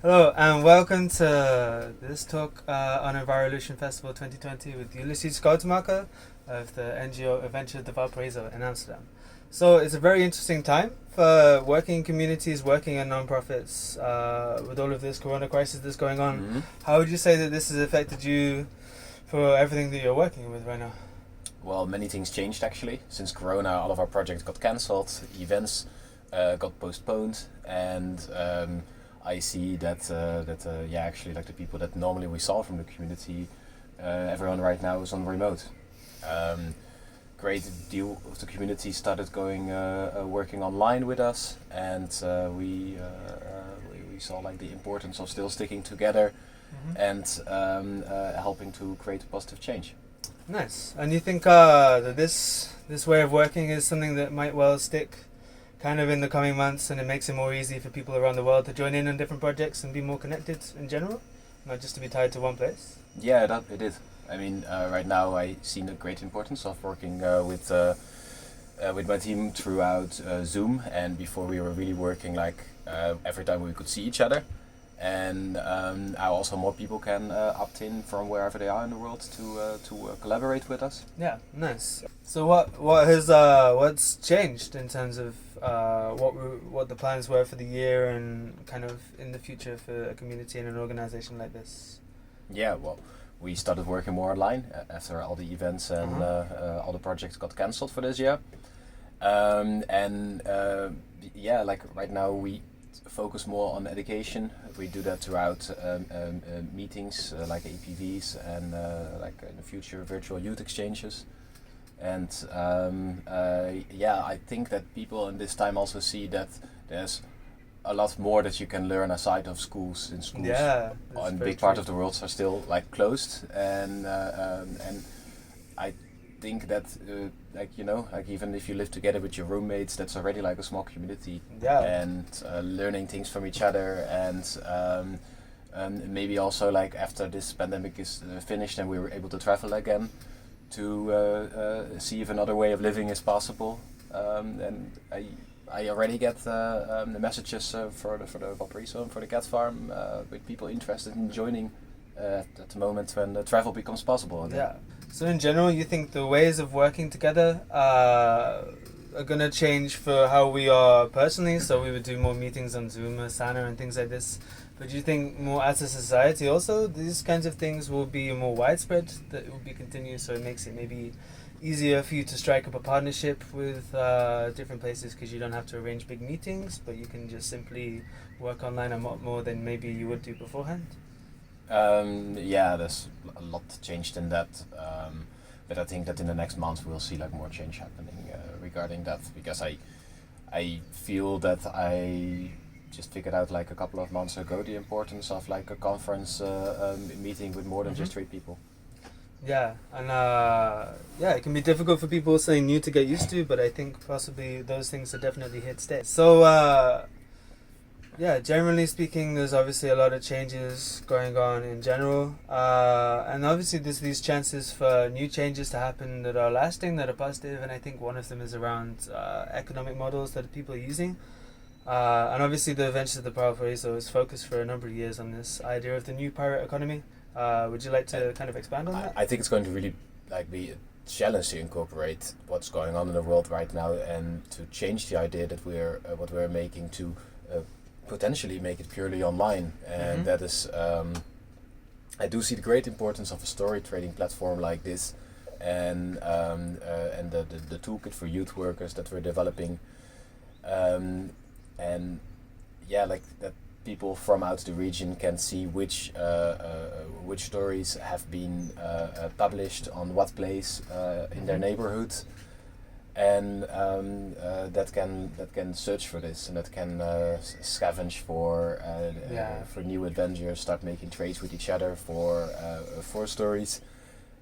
Hello and welcome to this talk on Envirolution Festival 2020 with Ulysses Schuitemaker of the NGO Adventures de Valparaíso in Amsterdam. So it's a very interesting time for working communities, working in non-profits with all of this corona crisis that's going on. Mm-hmm. How would you say that this has affected you for everything that you're working with right now? Well, many things changed actually. Since Corona, all of our projects got cancelled, events got postponed, and I see that actually, like the people that normally we saw from the community, everyone right now is on remote. Great deal of the community started going working online with us, and we saw like the importance of still sticking together and helping to create a positive change. Nice. And you think that this way of working is something that might well stick kind of in the coming months, and it makes it more easy for people around the world to join in on different projects and be more connected in general, not just to be tied to one place? Yeah, it is. I mean, right now I see the great importance of working with my team throughout Zoom, and before we were really working like every time we could see each other. And now also more people can opt in from wherever they are in the world to collaborate with us. Yeah, nice. So what's changed in terms of what the plans were for the year and kind of in the future for a community and an organization like this? Yeah, well, we started working more online after all the events and all the projects got cancelled for this year. Like right now we focus more on education. We do that throughout meetings like APVs and like in the future virtual youth exchanges. And I think that people in this time also see that there's a lot more that you can learn aside of schools. In schools, yeah, a big part of the world are still like closed, and I think that like even if you live together with your roommates, that's already like a small community. Yeah. And learning things from each other, and maybe also like after this pandemic is finished and we were able to travel again, to see if another way of living is possible. And I already get the messages for the Valparaíso and for the Catfarm with people interested in joining at the moment when the travel becomes possible again. Yeah. So in general, you think the ways of working together are going to change for how we are personally? So we would do more meetings on Zoom or Sana and things like this. But do you think more as a society also, these kinds of things will be more widespread, that it will be continuous, so it makes it maybe easier for you to strike up a partnership with different places because you don't have to arrange big meetings, but you can just simply work online a lot more than maybe you would do beforehand? There's a lot changed in that, but I think that in the next month we'll see like more change happening regarding that, because I feel that I just figured out like a couple of months ago the importance of like a conference meeting with more than just 3 people. Yeah, and it can be difficult for people saying new to get used to, but I think possibly those things are definitely here to stay. So generally speaking, there's obviously a lot of changes going on in general, and obviously there's these chances for new changes to happen that are lasting, that are positive, and I think one of them is around economic models that people are using. And obviously the Adventures of the Valparaíso is focused for a number of years on this idea of the new pirate economy. Would you like to kind of expand on that? I think it's going to really like be a challenge to incorporate what's going on in the world right now, and to change the idea that what we're making to potentially make it purely online. And that is, I do see the great importance of a story trading platform like this, and the toolkit for youth workers that we're developing, like that people from out the region can see which stories have been published on what place in their neighborhood, and that can search for this, and that can scavenge for new adventures, start making trades with each other for stories,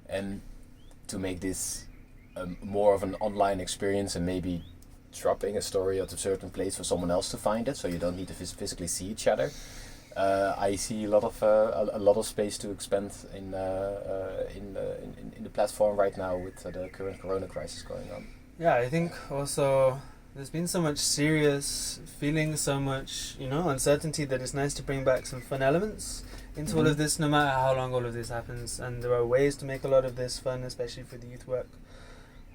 and to make this more of an online experience, and maybe dropping a story at a certain place for someone else to find it, so you don't need to physically see each other. I see a lot of space to expand in the platform right now with the current Corona crisis going on. Yeah, I think also there's been so much serious feeling, so much, uncertainty, that it's nice to bring back some fun elements into all of this, no matter how long all of this happens. And there are ways to make a lot of this fun, especially for the youth work.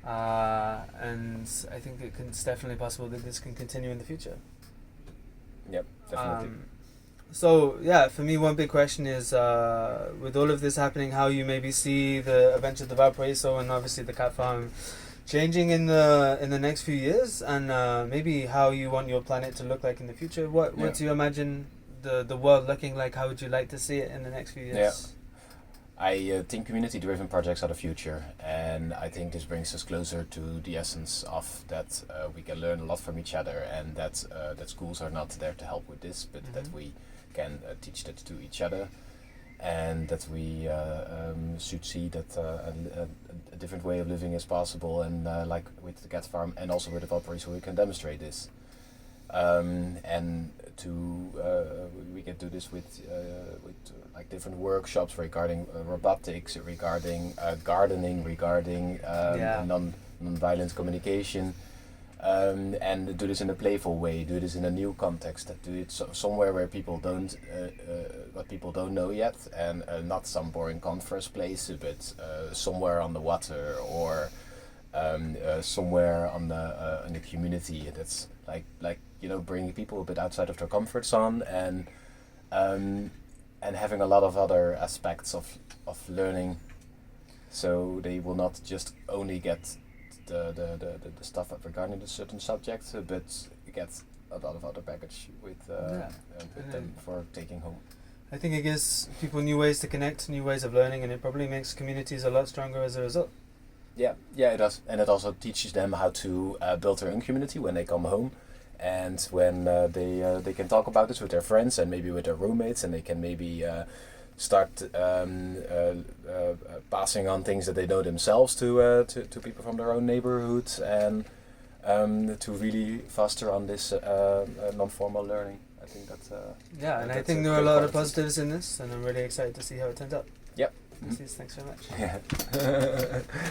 And I think it's definitely possible that this can continue in the future. Yep, definitely. So yeah, for me, one big question is, with all of this happening, how you maybe see the Adventure of the Valparaíso and obviously the Catfarm changing in the next few years, and maybe how you want your planet to look like in the future. What do you imagine the world looking like? How would you like to see it in the next few years? Yeah. I think community-driven projects are the future, and I think this brings us closer to the essence of that. We can learn a lot from each other, and that schools are not there to help with this, but that we can teach that to each other, and that we should see that a different way of living is possible, and like with the Catfarm and also with the Valparaíso, we can demonstrate this. And we can do this with like different workshops regarding robotics, regarding gardening, regarding non-violent communication, and do this in a playful way. Do this in a new context. Do it somewhere where people don't what people don't know yet, and not some boring conference place, but somewhere on the water, or somewhere on the community. That's like bringing people a bit outside of their comfort zone, and having a lot of other aspects of learning, so they will not just only get the stuff regarding a certain subject, but get a lot of other baggage with them for taking home. I think it gives people new ways to connect, new ways of learning, and it probably makes communities a lot stronger as a result. Yeah, it does, and it also teaches them how to build their own community when they come home, and when they can talk about this with their friends and maybe with their roommates, and they can maybe start passing on things that they know themselves to people from their own neighborhoods, and to really foster on this non-formal learning. I think that's and I think there are a lot of positives in this, and I'm really excited to see how it turns out. Yep. Thanks very much. Yeah.